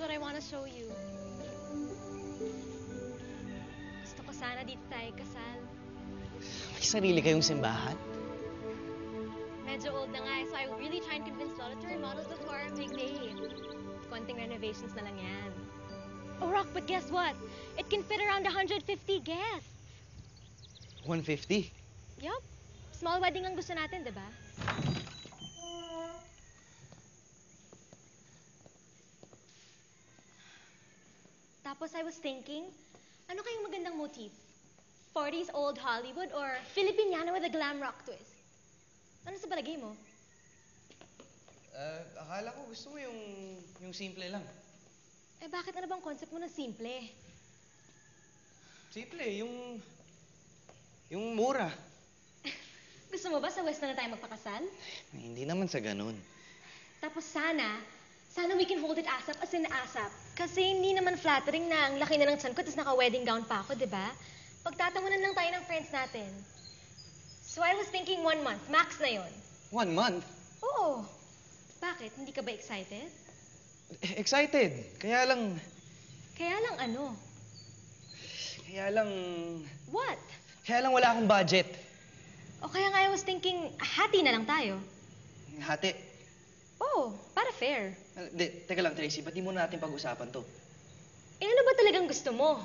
what I want to show you. Gusto ko sana dito tayo kasal. May sarili kayong simbahan? Medyo old na nga eh, so I really try and convince Lola to remodel the forum like Dave. Konting renovations na lang yan. Oh, Rock, but guess what? It can fit around 150 guests. 150? Yup. Small wedding ang gusto natin, di ba? Tapos I was thinking, ano kayong magandang motif? 40s old Hollywood or Filipiniana with a glam rock twist? Ano sa palagay mo? Akala ko gusto mo yung simple lang. Eh bakit ano bang concept mo ng simple? Simple, yung mura. Gusto mo ba sa West na tayo magpakasal? Hindi naman sa ganun. Tapos sana we can hold it ASAP as in ASAP. Kasi hindi naman flattering na ang laki na ng tiyan ko tapos naka-wedding gown pa ako, di ba? Pagtatawanan lang tayo ng friends natin. So I was thinking 1 month. Max na yon. 1 month? Oo. Bakit? Hindi ka ba excited? Excited. Kaya lang ano? What? Kaya lang wala akong budget. O kaya nga I was thinking, hati na lang tayo. Hati. Oo, para fair. Teka lang, Tracy. Ba't di muna natin pag-usapan to? Eh ano ba talagang gusto mo?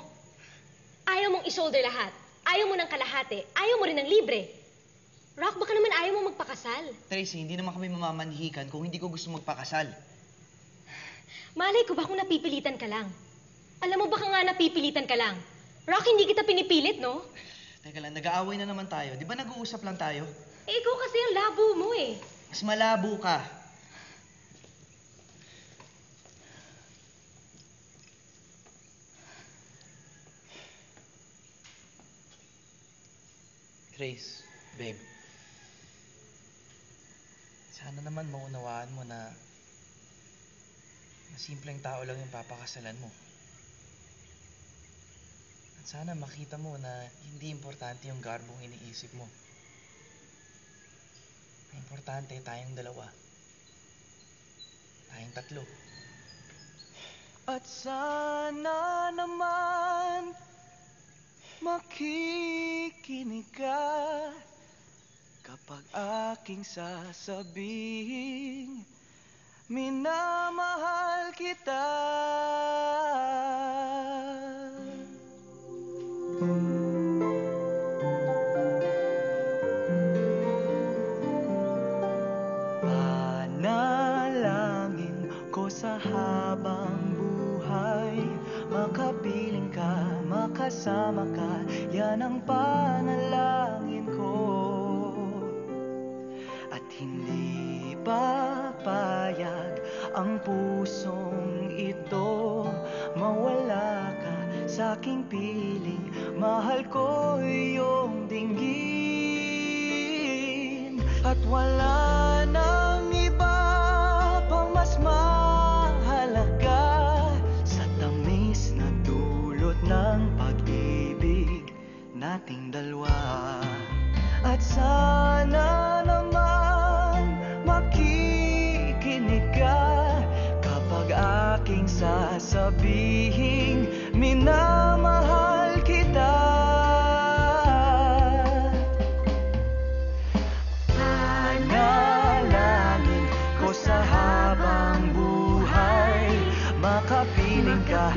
Ayaw mong i-shoulder lahat. Ayaw mo ng kalahati. Ayaw mo rin ng libre. Rock, baka naman ayaw mo magpakasal. Tracy, hindi naman kami mamamanhikan kung hindi ko gusto magpakasal. Malay ko ba kung napipilitan ka lang? Alam mo baka nga napipilitan ka lang? Rock, hindi kita pinipilit, no? Teka lang, nag-aaway na naman tayo. Di ba nag-uusap lang tayo? Eh, ikaw kasi ang labo mo eh. Mas malabo ka. Grace, babe. Sana naman maunawaan mo na simpleng tao lang yung papakasalan mo. At sana makita mo na hindi importante yung garbong iniisip mo. Importante tayong dalawa. Tayong tatlo. At sana naman makikinig ka kapag aking sasabihin minamahal kita. Panalangin ko sa habang buhay, makapiling ka, makasama ka, yan ang panalangin ko. At hindi papayag ang pusong ito, mawala ka sa aking piling, mahal ko iyong dinggin. At wala nang iba pang mas mahalaga sa tamis na dulot ng pag-ibig nating dalawa. At sana naman makikinig ka kapag aking sasabihin minamahal kita. Panalangin ko sa habang buhay, makapiling ka,